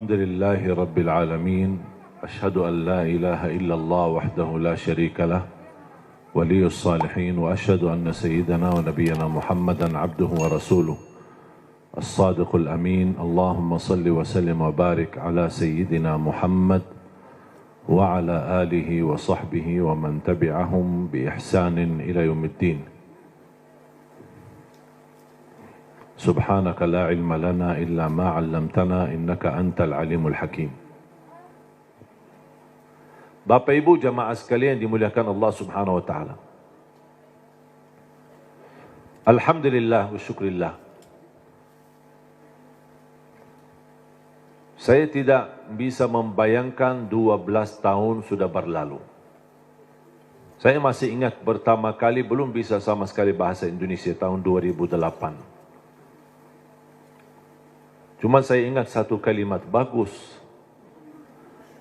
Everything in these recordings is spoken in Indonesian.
الحمد لله رب العالمين أشهد أن لا إله إلا الله وحده لا شريك له ولي الصالحين وأشهد أن سيدنا ونبينا محمدا عبده ورسوله الصادق الأمين اللهم صل وسلم وبارك على سيدنا محمد وعلى آله وصحبه ومن تبعهم بإحسان إلى يوم الدين. سبحانك لا علم لنا إلا ما علمتنا إنك أنت العليم الحكيم. Bapak Ibu jamaah sekalian dimuliakan Allah Subhanahu wa taala. Alhamdulillah wa syukrillah. Saya tidak bisa membayangkan 12 tahun sudah berlalu. Saya masih ingat pertama kali belum bisa sama sekali bahasa Indonesia tahun 2008. Cuma saya ingat satu kalimat, bagus.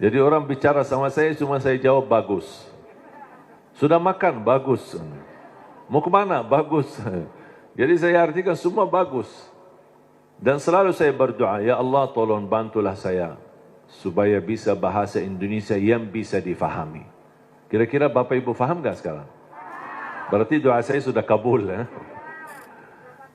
Jadi orang bicara sama saya, cuma saya jawab bagus. Sudah makan? Bagus. Mau kemana? Bagus. Jadi saya artikan semua bagus. Dan selalu saya berdoa, ya Allah tolong bantulah saya, supaya bisa bahasa Indonesia yang bisa difahami. Kira-kira Bapak Ibu faham gak sekarang? Berarti doa saya sudah kabul.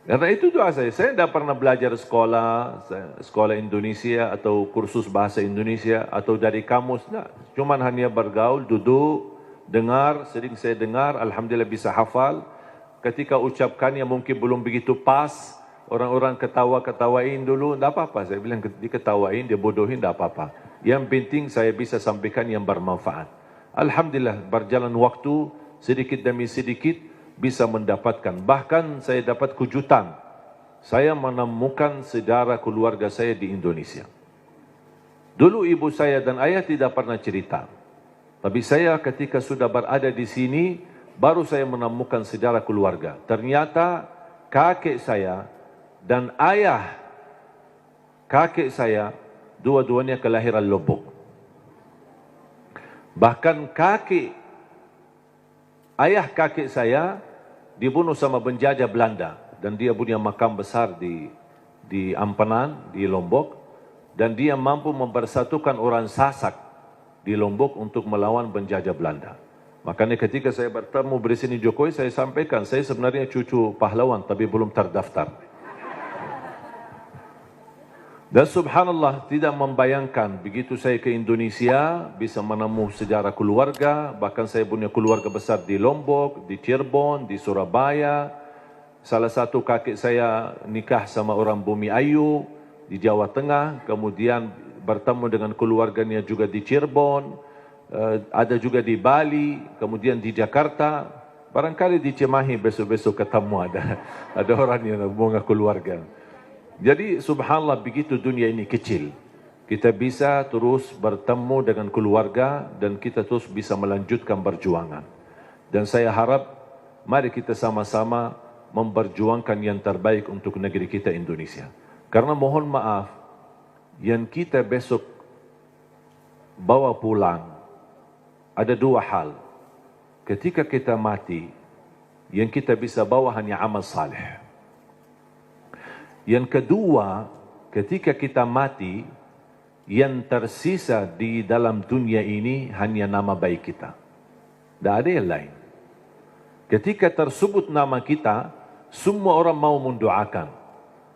Karena itu doa saya tidak pernah belajar sekolah Indonesia atau kursus bahasa Indonesia atau dari kamus. Nah, cuman hanya bergaul, duduk, dengar, sering saya dengar, alhamdulillah bisa hafal. Ketika ucapkannya mungkin belum begitu pas, orang-orang ketawain dulu, tidak apa-apa. Saya bilang diketawain, dia bodohin, tidak apa-apa. Yang penting saya bisa sampaikan yang bermanfaat. Alhamdulillah berjalan waktu sedikit demi sedikit, bisa mendapatkan. Bahkan saya dapat kejutan. Saya menemukan saudara keluarga saya di Indonesia. Dulu ibu saya dan ayah tidak pernah cerita. Tapi saya ketika sudah berada di sini, baru saya menemukan saudara keluarga. Ternyata kakek saya dan ayah kakek saya, dua-duanya kelahiran Lombok. Bahkan ayah kakek saya dibunuh sama penjajah Belanda dan dia punya makam besar di Ampenan, di Lombok, dan dia mampu mempersatukan orang Sasak di Lombok untuk melawan penjajah Belanda. Makanya ketika saya bertemu Presiden Jokowi, saya sampaikan saya sebenarnya cucu pahlawan tapi belum terdaftar. Dan subhanallah, tidak membayangkan begitu saya ke Indonesia bisa menemukan sejarah keluarga. Bahkan saya punya keluarga besar di Lombok, di Cirebon, di Surabaya. Salah satu kakek saya nikah sama orang Bumi Ayu di Jawa Tengah. Kemudian bertemu dengan keluarganya juga di Cirebon. Ada juga di Bali, kemudian di Jakarta. Barangkali di Cimahi besok-besok ketemu ada orang yang bunga keluarga. Jadi subhanallah begitu dunia ini kecil. Kita bisa terus bertemu dengan keluarga dan kita terus bisa melanjutkan perjuangan. Dan saya harap mari kita sama-sama memperjuangkan yang terbaik untuk negeri kita Indonesia. Karena mohon maaf, yang kita besok bawa pulang ada dua hal. Ketika kita mati, yang kita bisa bawa hanya amal saleh. Yang kedua, ketika kita mati, yang tersisa di dalam dunia ini hanya nama baik kita. Tidak ada yang lain. Ketika tersebut nama kita, semua orang mau mendoakan.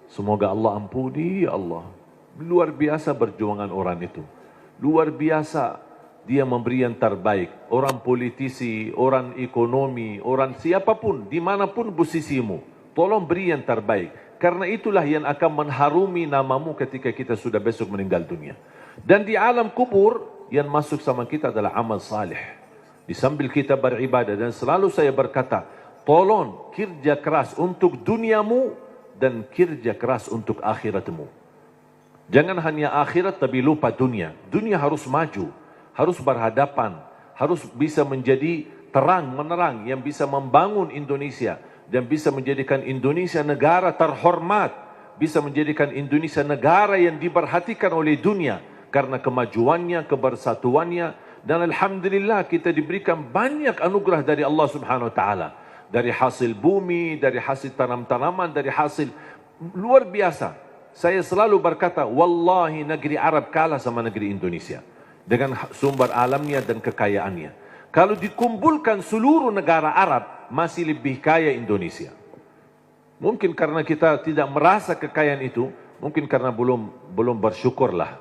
Semoga Allah ampuni, ya Allah. Luar biasa perjuangan orang itu. Luar biasa dia memberi yang terbaik. Orang politisi, orang ekonomi, orang siapapun, dimanapun posisimu, tolong beri yang terbaik. Karena itulah yang akan mengharumi namamu ketika kita sudah besok meninggal dunia. Dan di alam kubur, yang masuk sama kita adalah amal salih. Di sambil kita beribadah. Dan selalu saya berkata, tolong kerja keras untuk duniamu dan kerja keras untuk akhiratmu. Jangan hanya akhirat tapi lupa dunia. Dunia harus maju, harus berhadapan, harus bisa menjadi terang menerang yang bisa membangun Indonesia. Dan bisa menjadikan Indonesia negara terhormat. Bisa menjadikan Indonesia negara yang diperhatikan oleh dunia. Karena kemajuannya, kebersatuannya. Dan alhamdulillah kita diberikan banyak anugerah dari Allah Subhanahu Wa Taala. Dari hasil bumi, dari hasil tanam-tanaman, dari hasil luar biasa. saya selalu berkata, wallahi negeri Arab kalah sama negeri Indonesia dengan sumber alamnya dan kekayaannya. Kalau dikumpulkan seluruh negara Arab, masih lebih kaya Indonesia. Mungkin karena kita tidak merasa kekayaan itu, mungkin karena belum bersyukurlah.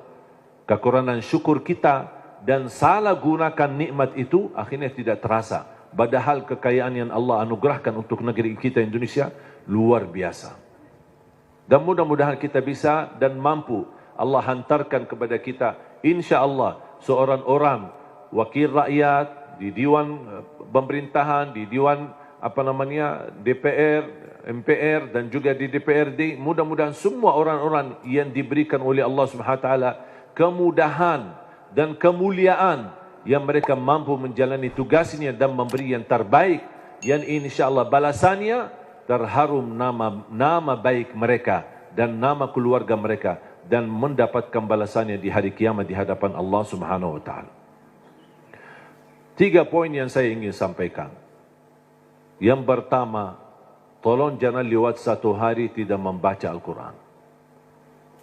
Kekurangan syukur kita dan salah gunakan nikmat itu akhirnya tidak terasa. Padahal kekayaan yang Allah anugerahkan untuk negeri kita Indonesia luar biasa. Dan mudah-mudahan kita bisa dan mampu Allah hantarkan kepada kita, insya Allah, seorang orang wakil rakyat di Dewan Pemerintahan, di Dewan DPR, MPR dan juga di DPRD. Mudah-mudahan semua orang-orang yang diberikan oleh Allah Subhanahu wa taala kemudahan dan kemuliaan yang mereka mampu menjalani tugasnya dan memberi yang terbaik, yang insya-Allah balasannya terharum nama baik mereka dan nama keluarga mereka dan mendapatkan balasannya di hari kiamat di hadapan Allah Subhanahu wa taala. 3 poin yang saya ingin sampaikan. Yang pertama, tolong jangan lewat 1 hari tidak membaca Al-Quran.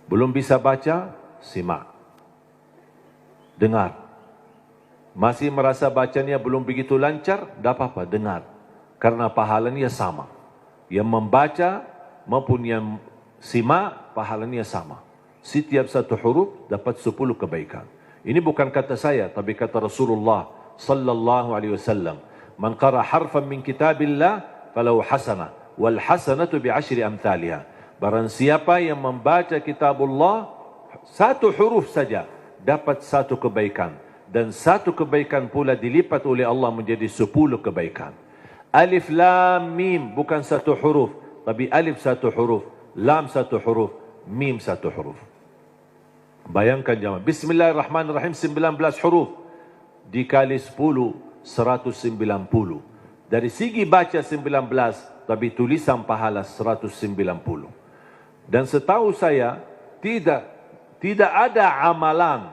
Belum bisa baca, simak. Dengar. Masih merasa bacanya belum begitu lancar, tidak apa-apa, dengar. Karena pahalanya sama. Yang membaca maupun yang simak, pahalanya sama. Setiap 1 huruf dapat 10 kebaikan. Ini bukan kata saya, tapi kata Rasulullah sallallahu alaihi wasallam. Man qara harfan min kitabillah falahu hasanah wal hasanatu bi 10 amthaliha. Barang siapa yang membaca kitabullah 1 huruf saja dapat 1 kebaikan, dan 1 kebaikan pula dilipat oleh Allah menjadi 10 kebaikan. Alif lam mim bukan 1 huruf, tapi alif 1 huruf, lam 1 huruf, mim 1 huruf. Bayangkan jemaah, bismillahirrahmanirrahim 19 huruf dikali 10 190. Dari segi baca 19, tapi tulisan pahala 190. Dan setahu saya tidak ada amalan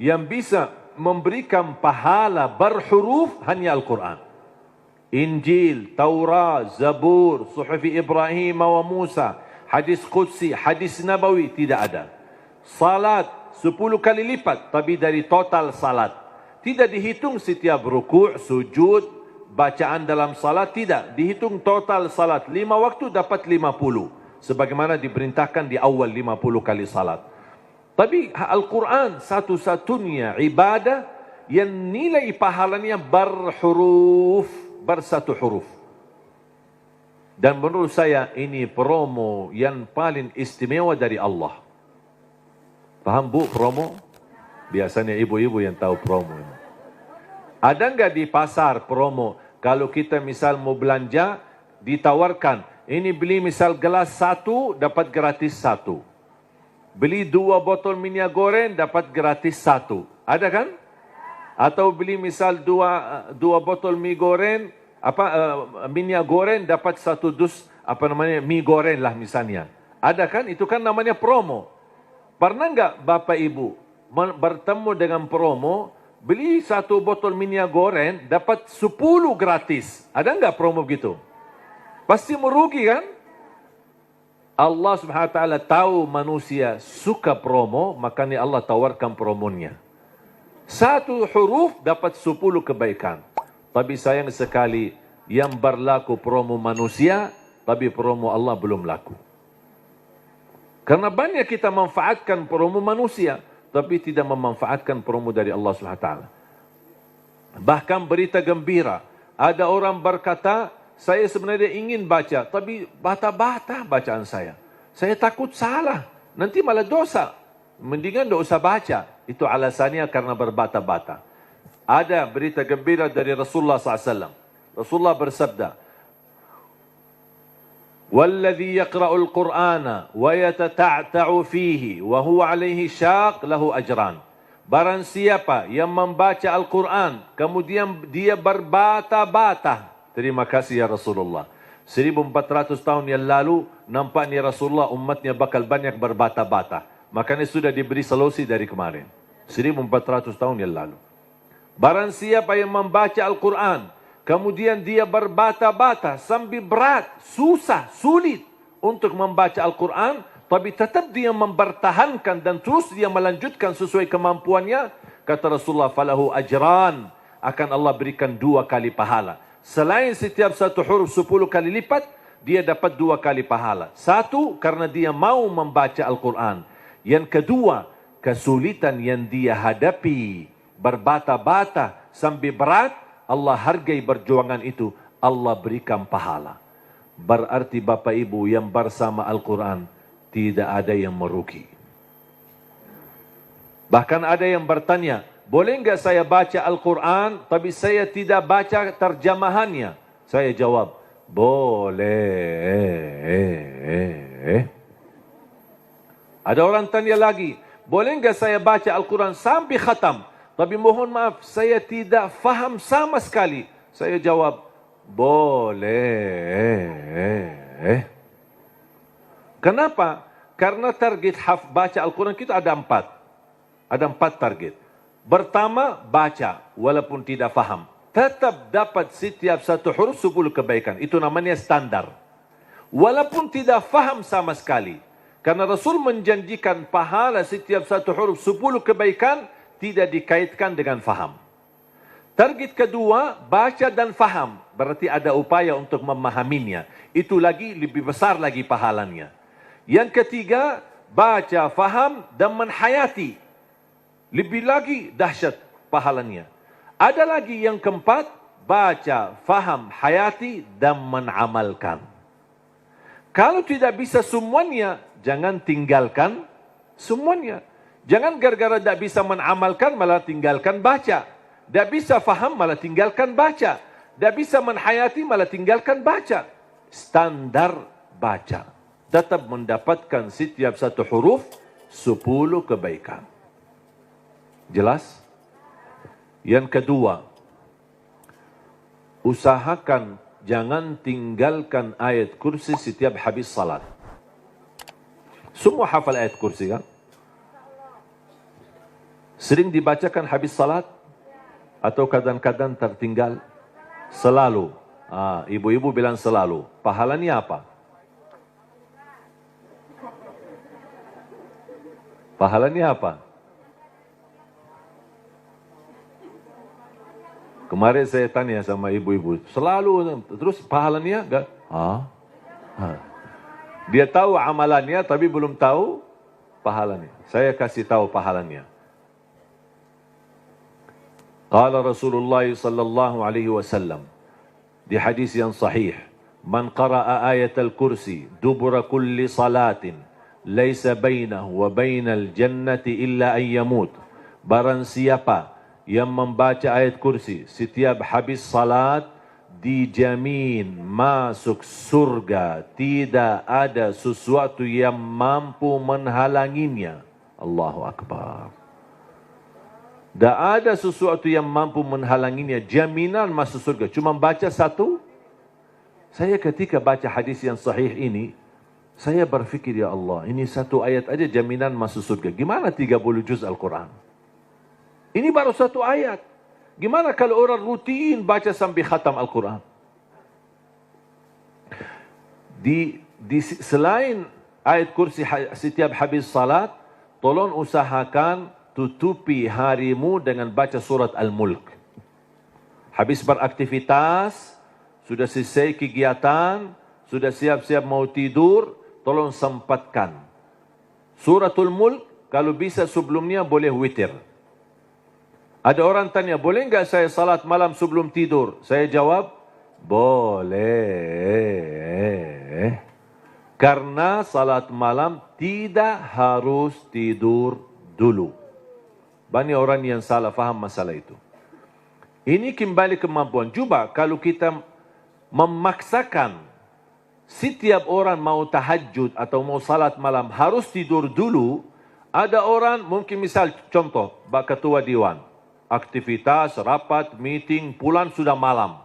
yang bisa memberikan pahala berhuruf hanya Al-Quran. Injil, Taurat, Zabur, Suhuf Ibrahim wa Musa, hadis Qudsi, hadis Nabawi, tidak ada. Salat 10 kali lipat, tapi dari total salat. Tidak dihitung setiap rukuk, sujud, bacaan dalam salat, tidak. Dihitung total salat. 5 waktu dapat 50. Sebagaimana diperintahkan di awal 50 kali salat. Tapi Al-Quran satu-satunya ibadah yang nilai pahalanya berhuruf. Bersatu huruf. Dan menurut saya ini promo yang paling istimewa dari Allah. Paham bu promo? Biasanya ibu-ibu yang tahu promo. Ada enggak di pasar promo? Kalau kita misal mau belanja, ditawarkan, ini beli misal gelas 1 dapat gratis 1. Beli 2 botol minyak goreng dapat gratis 1. Ada kan? Atau beli misal 2 botol mie goreng, minyak goreng dapat 1 dus mie goreng lah misalnya. Ada kan? Itu kan namanya promo. Pernah enggak Bapak Ibu bertemu dengan promo, beli 1 botol minyak goreng dapat 10 gratis? Ada enggak promo begitu? Pasti merugi kan? Allah Subhanahu wa taala tahu manusia suka promo, makanya Allah tawarkan promonya. 1 huruf dapat 10 kebaikan. Tapi sayang sekali yang berlaku promo manusia, tapi promo Allah belum laku. Karena banyak kita manfaatkan promo manusia, tapi tidak memanfaatkan promo dari Allah Subhanahu wa taala. Bahkan berita gembira, ada orang berkata, saya sebenarnya ingin baca, tapi bata-bata bacaan saya. Saya takut salah, nanti malah dosa. Mendingan tidak usah baca. Itu alasannya karena berbata-bata. Ada berita gembira dari Rasulullah SAW. Rasulullah bersabda, "Walladhi yaqra'ul Qur'ana wa yatata'ta'u fihi wa huwa 'alaihi syaq lahu ajran." Barang siapa yang membaca Al-Quran, kemudian dia berbata-bata. Terima kasih ya Rasulullah. 1400 tahun yang lalu, nampaknya Rasulullah umatnya bakal banyak berbata-bata. Makanya sudah diberi solusi dari kemarin. 1400 tahun yang lalu. Barang siapa yang membaca Al-Quran, kemudian dia berbata-bata sambil berat, susah, sulit untuk membaca Al-Quran, tapi tetap dia mempertahankan dan terus dia melanjutkan sesuai kemampuannya, kata Rasulullah, falahu ajran, akan Allah berikan 2 kali pahala. Selain setiap satu huruf 10 kali lipat, dia dapat 2 kali pahala. Satu, karena dia mau membaca Al-Quran. Yang kedua, kesulitan yang dia hadapi, berbata-bata sampai berat, Allah hargai perjuangan itu, Allah berikan pahala. Berarti Bapak Ibu yang bersama Al-Quran, tidak ada yang merugi. Bahkan ada yang bertanya, boleh enggak saya baca Al-Quran, tapi saya tidak baca terjemahannya? Saya jawab, boleh. Ada orang tanya lagi, boleh enggak saya baca Al-Quran sampai khatam, tapi mohon maaf, saya tidak faham sama sekali? Saya jawab, boleh. Kenapa? Karena target baca Al-Quran kita ada 4. Ada 4 target. Pertama, baca walaupun tidak faham. Tetap dapat setiap satu huruf 10 kebaikan. Itu namanya standar. Walaupun tidak faham sama sekali. Karena Rasul menjanjikan pahala setiap satu huruf 10 kebaikan tidak dikaitkan dengan faham. Target kedua, baca dan faham. Berarti ada upaya untuk memahaminya. Itu lagi lebih besar lagi pahalanya. Yang ketiga, baca, faham dan menhayati. Lebih lagi dahsyat pahalanya. Ada lagi yang keempat, baca, faham, hayati dan menamalkan. Kalau tidak bisa semuanya, jangan tinggalkan semuanya. Jangan gara-gara tidak bisa menamalkan malah tinggalkan baca. Tidak bisa faham malah tinggalkan baca. Tidak bisa menhayati malah tinggalkan baca. Standar baca. Tetap mendapatkan setiap satu huruf 10 kebaikan. Jelas? Yang kedua, usahakan jangan tinggalkan ayat kursi setiap habis salat. Semua hafal ayat kursi kan? Sering dibacakan habis salat? Atau kadang-kadang tertinggal? Selalu. Ibu-ibu bilang selalu. Pahalanya apa? Pahalanya apa? Kemarin saya tanya sama ibu-ibu, selalu, terus pahalanya enggak? Dia tahu amalannya tapi belum tahu pahalanya. Saya kasih tahu pahalanya. Qala Rasulullah sallallahu alaihi wasallam di hadis yang sahih, man qara'a ayatal kursi dubura kulli salatin laisa bainahu wa bainal jannati illa an yamut. Barang siapa yang membaca ayat kursi setiap habis salat, dijamin masuk surga, tidak ada sesuatu yang mampu menghalanginya. Allahu Akbar. Tak ada sesuatu yang mampu menghalanginya, jaminan masuk surga. Cuma baca satu. Saya ketika baca hadis yang sahih ini, saya berfikir, ya Allah, ini satu ayat aja jaminan masuk surga. Gimana 30 juz Al-Quran? Ini baru satu ayat. Gimana kalau orang rutin baca sampai khatam Al-Quran? Selain ayat kursi setiap habis salat, tolong usahakan tutupi harimu dengan baca surat Al-Mulk. Habis beraktivitas, sudah selesai kegiatan, sudah siap-siap mau tidur, tolong sempatkan. Suratul Mulk, kalau bisa sebelumnya boleh witir. Ada orang tanya, boleh enggak saya salat malam sebelum tidur? Saya jawab, boleh. Karena salat malam tidak harus tidur dulu. Banyak orang yang salah faham masalah itu. Ini kembali kemampuan. Coba kalau kita memaksakan setiap orang mau tahajud atau mau salat malam harus tidur dulu. Ada orang mungkin misal contoh, ketua Dewan. Aktivitas, rapat, meeting, pulang sudah malam.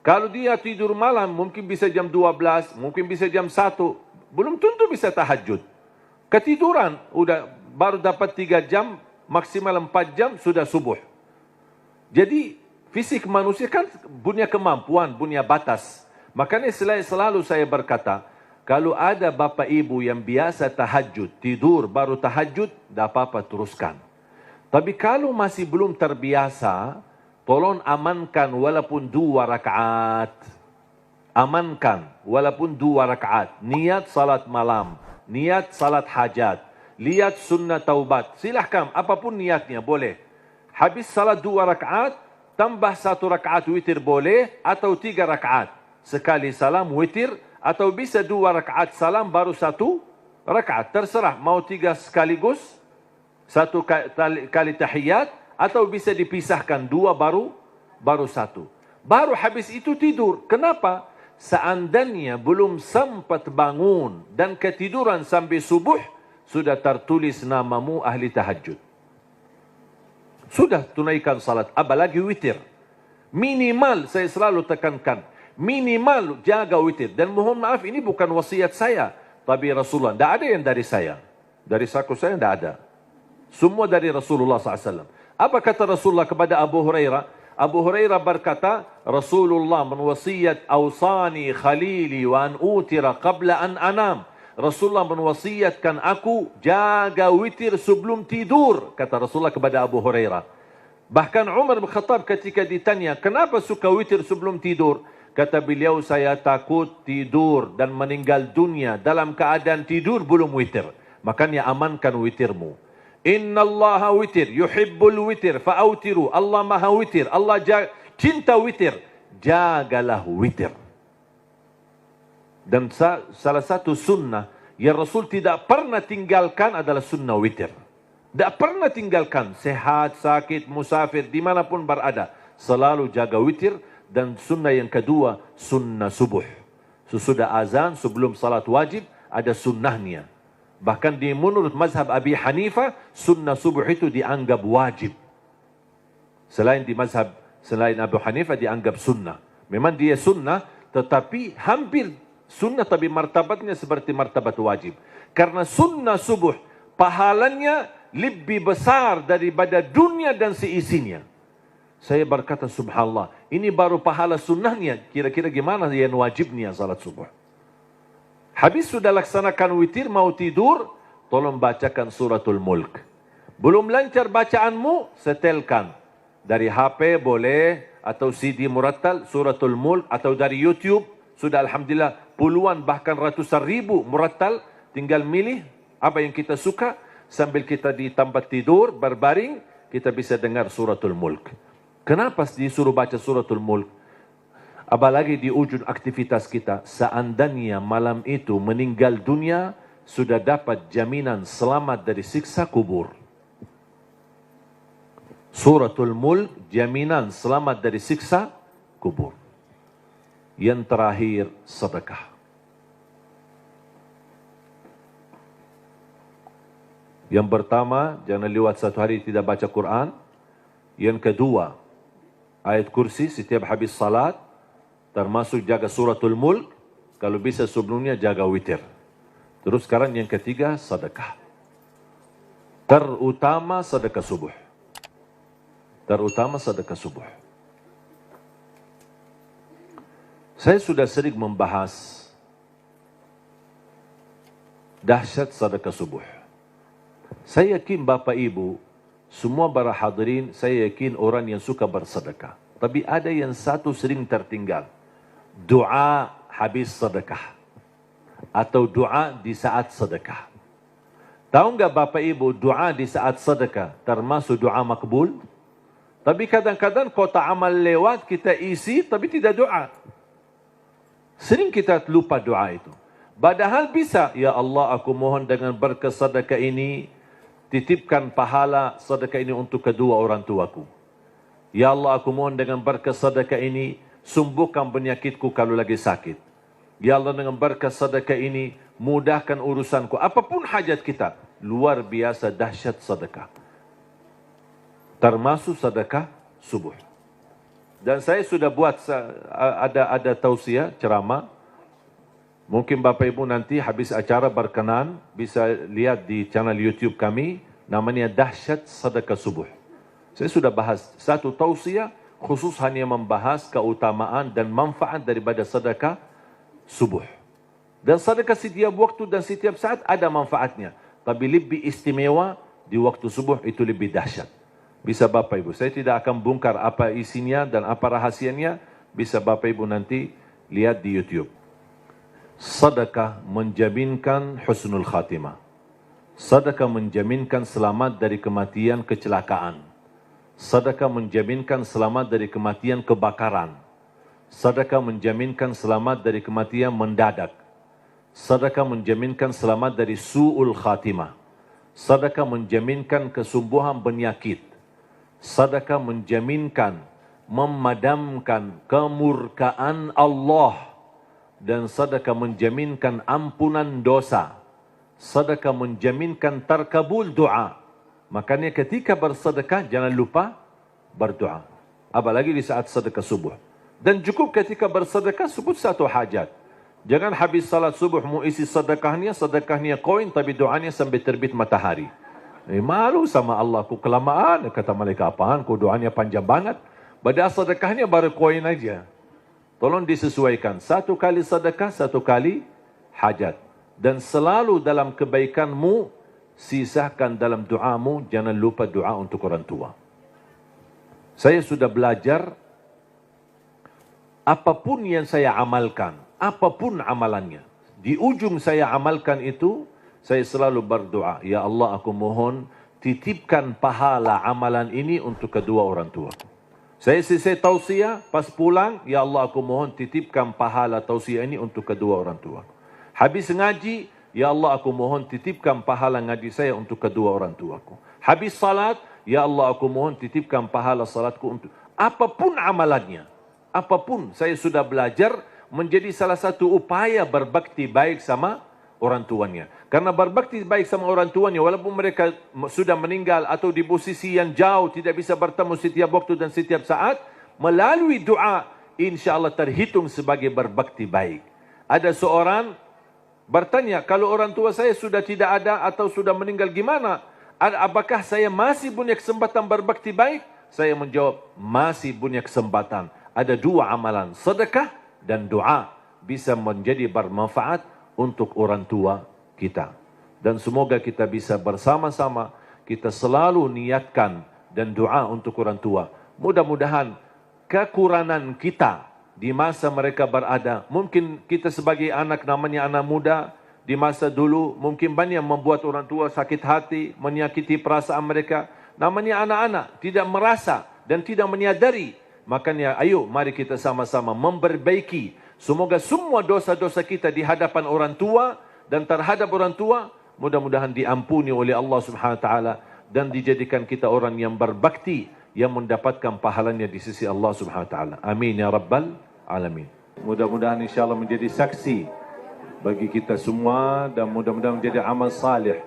Kalau dia tidur malam, mungkin bisa jam 12, mungkin bisa jam 1. Belum tentu bisa tahajud. Ketiduran, udah baru dapat 3 jam, maksimal 4 jam, sudah subuh. Jadi, fisik manusia kan punya kemampuan, punya batas. Makanya selalu saya berkata, kalau ada bapa ibu yang biasa tahajud, tidur baru tahajud, tak apa-apa teruskan. Tapi kalau masih belum terbiasa, tolong amankan walaupun 2 rakaat. Amankan walaupun 2 rakaat. Niat salat malam, niat salat hajat, lihat sunnah taubat. Silahkan, apapun niatnya boleh. Habis salat 2 rakaat, tambah 1 rakaat witir boleh, atau 3 rakaat. Sekali salam witir, atau bisa 2 rakaat salam baru 1 rakaat. Terserah, mau 3 sekaligus, 1 kali tahiyat, atau bisa dipisahkan 2 baru 1. Baru habis itu tidur. Kenapa? Seandainya belum sempat bangun dan ketiduran sampai subuh, sudah tertulis namamu ahli tahajud. Sudah tunaikan salat, apalagi witir. Minimal, saya selalu tekankan, minimal jaga witir. Dan mohon maaf, ini bukan wasiat saya, tapi Rasulullah. Tidak ada yang dari saya. Dari saku saya tidak ada. Semua dari Rasulullah SAW. Apa kata Rasulullah kepada Abu Hurairah? Abu Hurairah berkata, Rasulullah menwasiat awsani khalili wa an utira qabla an anam. Rasulullah menwasiatkan aku jaga witir sebelum tidur, kata Rasulullah kepada Abu Hurairah. Bahkan Umar bin Khattab ketika ditanya, kenapa suka witir sebelum tidur? Kata beliau, saya takut tidur dan meninggal dunia dalam keadaan tidur belum witir. Makanya amankan witirmu. Inna Allah witir, yuhibbul witir, fa'autiru. Allah maha witir, Allah cinta witir. Jagalah witir. Dan salah satu sunnah yang Rasul tidak pernah tinggalkan adalah sunnah witir. Tidak pernah tinggalkan, sehat, sakit, musafir, dimanapun berada. Selalu jaga witir. Dan sunnah yang kedua, sunnah subuh. Sesudah azan, sebelum salat wajib, ada sunnahnya. Bahkan di menurut mazhab Abi Hanifah, sunnah subuh itu dianggap wajib. Selain Abu Hanifah dianggap sunnah. Memang dia sunnah, tetapi hampir sunnah, tapi martabatnya seperti martabat wajib. Karena sunnah subuh, pahalanya lebih besar daripada dunia dan seisinya. Saya berkata, subhanallah, ini baru pahala sunnahnya. Kira-kira gimana yang wajibnya salat subuh? Habis sudah laksanakan witir, mau tidur, tolong bacakan suratul mulk. Belum lancar bacaanmu, setelkan. Dari HP boleh, atau CD murattal, suratul mulk, atau dari YouTube. Sudah alhamdulillah puluhan bahkan ratusan ribu murattal. Tinggal milih apa yang kita suka. Sambil kita di tempat tidur, berbaring, kita bisa dengar suratul mulk. Kenapa disuruh baca suratul mulk? Apalagi di ujung aktivitas kita. Seandainya malam itu meninggal dunia, sudah dapat jaminan selamat dari siksa kubur. Suratul mulk, jaminan selamat dari siksa kubur. Yang terakhir, sedekah. Yang pertama, jangan lewat 1 hari tidak baca Quran. Yang kedua, ayat kursi setiap habis salat, termasuk jaga suratul mulk. Kalau bisa sebelumnya jaga witir. Terus sekarang yang ketiga, sedekah. Terutama sedekah subuh. Terutama sedekah subuh. Saya sudah sering membahas dahsyat sedekah subuh. Saya yakin Bapak Ibu, semua para hadirin, saya yakin orang yang suka bersedekah. Tapi ada yang satu sering tertinggal. Doa habis sedekah. Atau doa di saat sedekah. Tahu enggak Bapak Ibu, doa di saat sedekah termasuk doa makbul? Tapi kadang-kadang kota amal lewat, kita isi tapi tidak doa. Sering kita lupa doa itu. Padahal bisa, ya Allah aku mohon dengan berkat sedekah ini, titipkan pahala sedekah ini untuk kedua orang tuaku. Ya Allah aku mohon dengan berkat sedekah ini, sembuhkan penyakitku kalau lagi sakit. Ya Allah dengan berkat sedekah ini, mudahkan urusanku. Apapun hajat kita, luar biasa dahsyat sedekah. Termasuk sedekah subuh. Dan saya sudah buat ada tausiah ceramah. Mungkin Bapak Ibu nanti habis acara berkenan bisa lihat di channel YouTube kami, namanya Dahsyat Sedekah Subuh. Saya sudah bahas satu tausiah khusus hanya membahas keutamaan dan manfaat daripada sedekah subuh. Dan sedekah setiap waktu dan setiap saat ada manfaatnya. Tapi lebih istimewa di waktu subuh, itu lebih dahsyat. Bisa Bapak Ibu, saya tidak akan bongkar apa isinya dan apa rahasianya. Bisa Bapak Ibu nanti lihat di YouTube. Sedekah menjaminkan husnul khatimah. Sedekah menjaminkan selamat dari kematian kecelakaan. Sedekah menjaminkan selamat dari kematian kebakaran. Sedekah menjaminkan selamat dari kematian mendadak. Sedekah menjaminkan selamat dari su'ul khatimah. Sedekah menjaminkan kesembuhan penyakit. Sedekah menjaminkan memadamkan kemurkaan Allah. Dan sedekah menjaminkan ampunan dosa. Sedekah menjaminkan terkabul doa. Makanya ketika bersedekah jangan lupa berdoa. Apalagi di saat sedekah subuh. Dan cukup ketika bersedekah sebut satu hajat. Jangan habis salat subuh mau isi sedekahnya koin tapi doanya sampai terbit matahari. Malu sama Allah, ku kelamaan. Kata malaikat, apaan? Ku doanya panjang banget. Padahal sedekahnya baru koin aja. Tolong disesuaikan. Satu kali sedekah, satu kali hajat. Dan selalu dalam kebaikanmu, sisakan dalam doamu, jangan lupa doa untuk orang tua. Saya sudah belajar, apapun yang saya amalkan, apapun amalannya, di ujung saya amalkan itu, saya selalu berdoa, ya Allah aku mohon, titipkan pahala amalan ini untuk kedua orang tua. Saya selesai tausiah, pas pulang, ya Allah aku mohon titipkan pahala tausiah ini untuk kedua orang tua. Habis ngaji, ya Allah aku mohon titipkan pahala ngaji saya untuk kedua orang tuaku. Habis salat, ya Allah aku mohon titipkan pahala salatku untuk apapun amalannya. Apapun, saya sudah belajar menjadi salah satu upaya berbakti baik sama orang tuanya. Karena berbakti baik sama orang tuanya, walaupun mereka sudah meninggal atau di posisi yang jauh, tidak bisa bertemu setiap waktu dan setiap saat, melalui doa, insya Allah terhitung sebagai berbakti baik. Ada seorang bertanya, kalau orang tua saya sudah tidak ada atau sudah meninggal gimana? Apakah saya masih punya kesempatan berbakti baik? Saya menjawab, masih punya kesempatan. Ada dua amalan, sedekah dan doa, bisa menjadi bermanfaat untuk orang tua kita. Dan semoga kita bisa bersama-sama, kita selalu niatkan dan doa untuk orang tua. Mudah-mudahan kekurangan kita di masa mereka berada, mungkin kita sebagai anak, namanya anak muda, di masa dulu mungkin banyak membuat orang tua sakit hati, menyakiti perasaan mereka. Namanya anak-anak, tidak merasa dan tidak menyadari. Makanya ayo mari kita sama-sama memperbaiki. Semoga semua dosa-dosa kita di hadapan orang tua dan terhadap orang tua mudah-mudahan diampuni oleh Allah Subhanahu wa taala dan dijadikan kita orang yang berbakti yang mendapatkan pahalanya di sisi Allah Subhanahu wa taala. Amin ya rabbal alamin. Mudah-mudahan insyaallah menjadi saksi bagi kita semua dan mudah-mudahan menjadi amal salih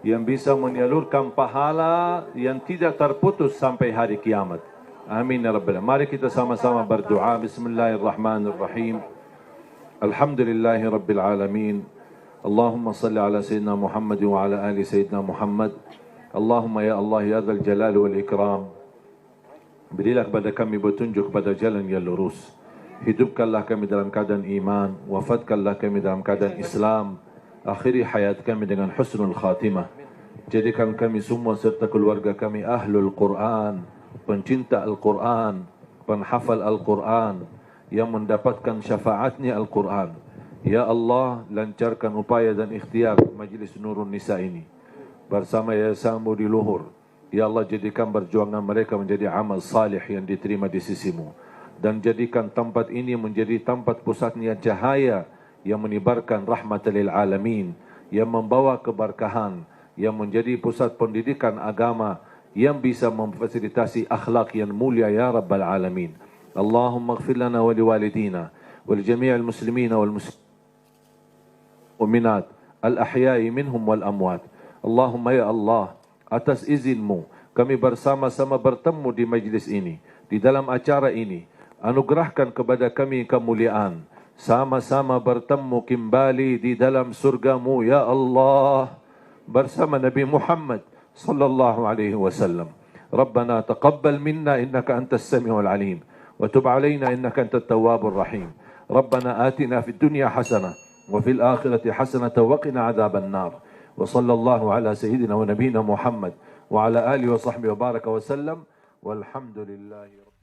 yang bisa menyalurkan pahala yang tidak terputus sampai hari kiamat. Amin ya rabbal alamin. Mari kita sama-sama berdoa. Bismillahirrahmanirrahim. Alhamdulillahi rabbil alamin. Allahumma salli ala sayyidina Muhammad wa ala ali sayyidina Muhammad. Allahumma ya Allah ya dzal jalal wal ikram. Berilah kepada kami petunjuk kepada jalan yang lurus. Hidupkanlah kami dalam keadaan iman. Wafatkanlah kami dalam keadaan Islam. Akhiri hayat kami dengan husnul khatimah. Jadikan kami semua serta keluarga kami ahlul Quran, pencinta Al-Quran, penghafal Al-Quran, yang mendapatkan syafaatnya Al-Quran. Ya Allah, lancarkan upaya dan ikhtiar Majlis Nurun Nisa ini bersama Yayasan Budi Luhur. Ya Allah, jadikan perjuangan mereka menjadi amal salih yang diterima di sisimu. Dan jadikan tempat ini menjadi tempat pusatnya cahaya yang menyebarkan rahmat lil alamin, yang membawa keberkahan, yang menjadi pusat pendidikan agama, yang bisa memfasilitasi akhlak yang mulia ya rabbal alamin. Allahumma ighfir lana wa liwalidina wa li jami'il muslimina wal mu'minat al ahya'i minhum wal amwat. Allahumma ya Allah, atas izinmu kami bersama-sama bertemu di majlis ini, di dalam acara ini. Anugerahkan kepada kami kemuliaan, sama-sama bertemu kembali di dalam surgamu ya Allah bersama Nabi Muhammad sallallahu alaihi wasallam. Rabbana taqabbal minna innaka antas samiul alim wa tub alaina innaka antat tawwabur rahim. Rabbana atina fid dunya hasanah وفي الآخرة حسنة وقنا عذاب النار وصلى الله على سيدنا ونبينا محمد وعلى آله وصحبه وبارك وسلم والحمد لله رب